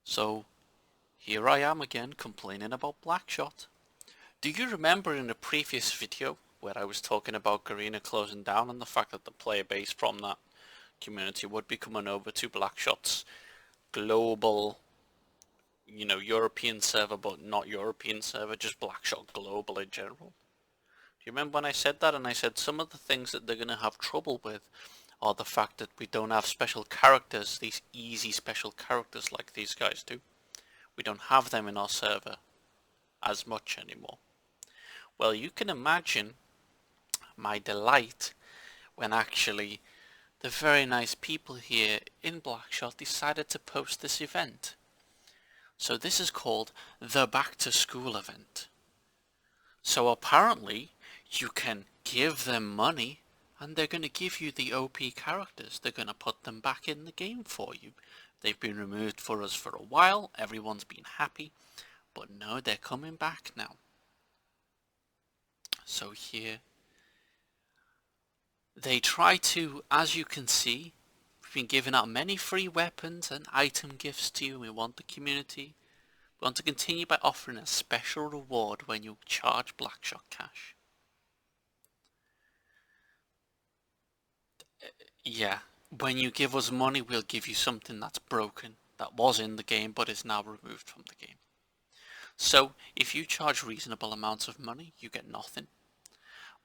So here I am again complaining about Blackshot. Do you remember in the previous video where I was talking about Garena closing down and the fact that the player base from that community would be coming over to Blackshot's global, European server, but not European server, just Blackshot global in general? Do you remember when I said that? And I said some of the things that they're going to have trouble with are the fact that we don't have special characters, these easy special characters like these guys do. We don't have them in our server as much anymore. Well, you can imagine my delight when actually the very nice people here in Blackshot decided to post this event. So this is called the Back to School event. So apparently you can give them money and they're going to give you the OP characters. They're going to put them back in the game for you. They've been removed for us for a while, everyone's been happy, but no, they're coming back now. So here they try to, as you can see, we've been giving out many free weapons and item gifts to you. We want the community. We want to continue by offering a special reward when you charge Blackshot cash. Yeah, when you give us money, we'll give you something that's broken, that was in the game but is now removed from the game. So if you charge reasonable amounts of money, you get nothing.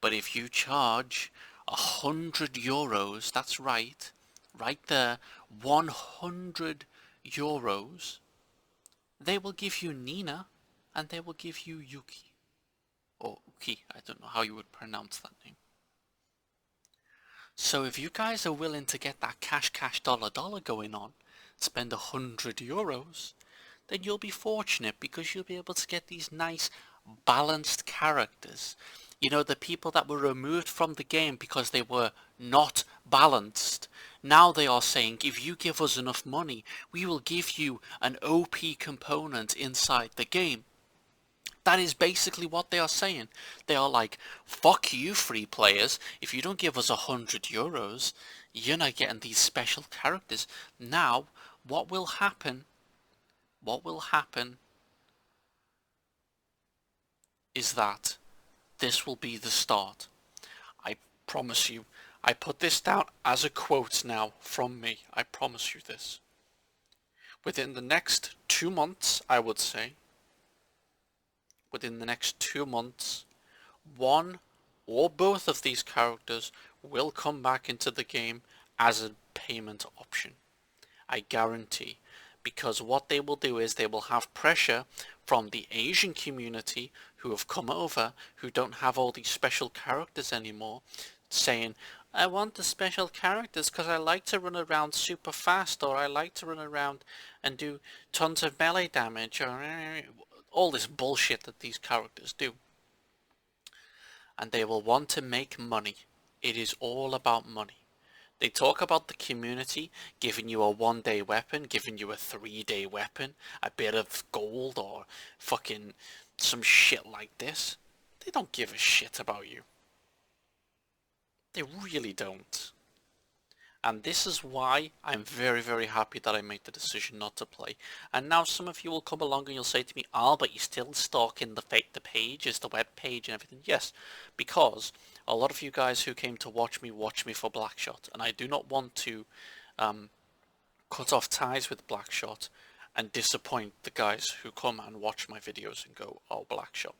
But if you charge 100 euros, that's right there, 100 euros, they will give you Nina and they will give you Yuki. Or Uki, I don't know how you would pronounce that name. So if you guys are willing to get that cash dollar going on, spend 100 euros, then you'll be fortunate because you'll be able to get these nice balanced characters. You know, the people that were removed from the game because they were not balanced. Now they are saying, if you give us enough money, we will give you an OP component inside the game. That is basically what they are saying. They are like, fuck you free players, if you don't give us 100 euros, you're not getting these special characters. Now, what will happen is that this will be the start. I promise you. I put this down as a quote now from me. I promise you this. Within the next 2 months, I would say, within the next 2 months, one or both of these characters will come back into the game as a payment option. I guarantee. Because what they will do is they will have pressure from the Asian community who have come over, who don't have all these special characters anymore, saying, I want the special characters because I like to run around super fast, or I like to run around and do tons of melee damage, or all this bullshit that these characters do. And they will want to make money. It is all about money. They talk about the community giving you a 1-day weapon, giving you a 3-day weapon, a bit of gold, or fucking some shit like this. They don't give a shit about you. They really don't. And this is why I'm very, very happy that I made the decision not to play. And now some of you will come along and you'll say to me, but you're still stalking the pages, the web page and everything. Yes, because a lot of you guys who came to watch me for Blackshot, and I do not want to cut off ties with Blackshot and disappoint the guys who come and watch my videos and go, oh, Blackshot.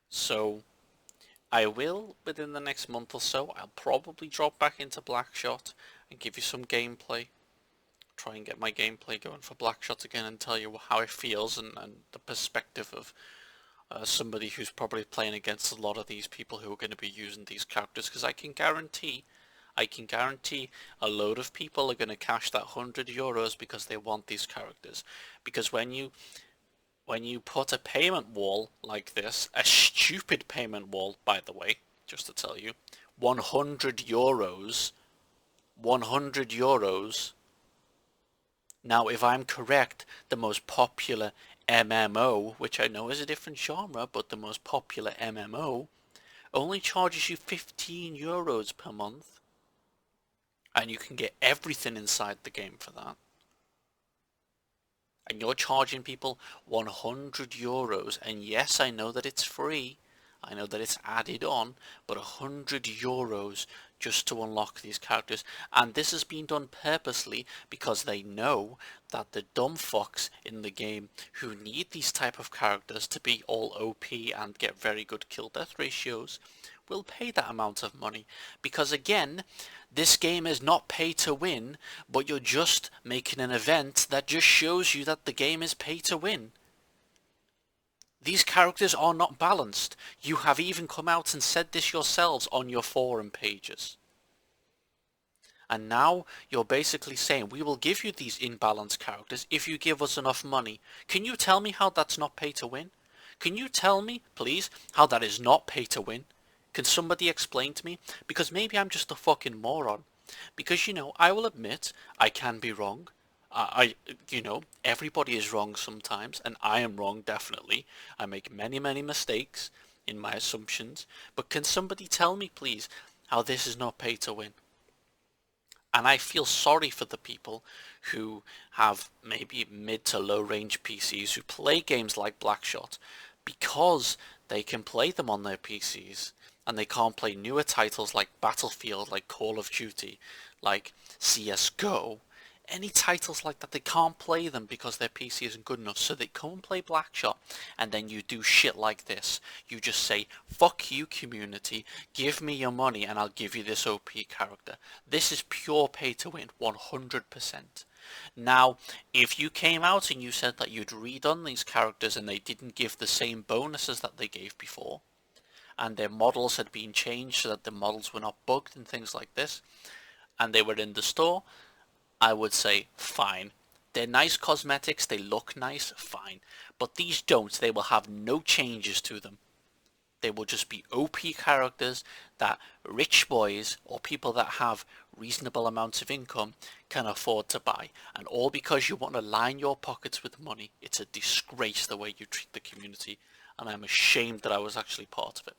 So I will, within the next month or so, I'll probably drop back into Blackshot and give you some gameplay. Try and get my gameplay going for Blackshot again and tell you how it feels and the perspective of somebody who's probably playing against a lot of these people who are going to be using these characters, because I can guarantee a load of people are going to cash that 100 euros because they want these characters. Because when you put a payment wall like this, a stupid payment wall, by the way, just to tell you, 100 euros, 100 euros. Now, if I'm correct, the most popular MMO, which I know is a different genre, but the most popular MMO, only charges you 15 euros per month. And you can get everything inside the game for that. and you're charging people €100, and yes, I know that it's free, I know that it's added on, but €100 just to unlock these characters. And this has been done purposely because they know that the dumb fucks in the game who need these type of characters to be all OP and get very good kill death ratios will pay that amount of money. Because again, this game is not pay to win, but you're just making an event that just shows you that the game is pay to win. These characters are not balanced. You have even come out and said this yourselves on your forum pages. And now you're basically saying we will give you these imbalanced characters if you give us enough money. Can you tell me how that's not pay to win? Can you tell me, please, how that is not pay to win? Can somebody explain to me? Because maybe I'm just a fucking moron. Because, you know, I will admit I can be wrong. Everybody is wrong sometimes, and I am wrong definitely. I make many, many mistakes in my assumptions. But can somebody tell me, please, how this is not pay to win? And I feel sorry for the people who have maybe mid to low range PCs who play games like Blackshot because they can play them on their PCs and they can't play newer titles like Battlefield, like Call of Duty, like CSGO. Any titles like that, they can't play them because their PC isn't good enough, so they come and play Blackshot, and then you do shit like this. You just say, fuck you community, give me your money and I'll give you this OP character. This is pure pay to win, 100%. Now, if you came out and you said that you'd redone these characters and they didn't give the same bonuses that they gave before, and their models had been changed so that the models were not bugged and things like this, and they were in the store, I would say fine. They're nice cosmetics, they look nice, fine. But these don't, they will have no changes to them. They will just be OP characters that rich boys or people that have reasonable amounts of income can afford to buy. And all because you want to line your pockets with money. It's a disgrace the way you treat the community, and I'm ashamed that I was actually part of it.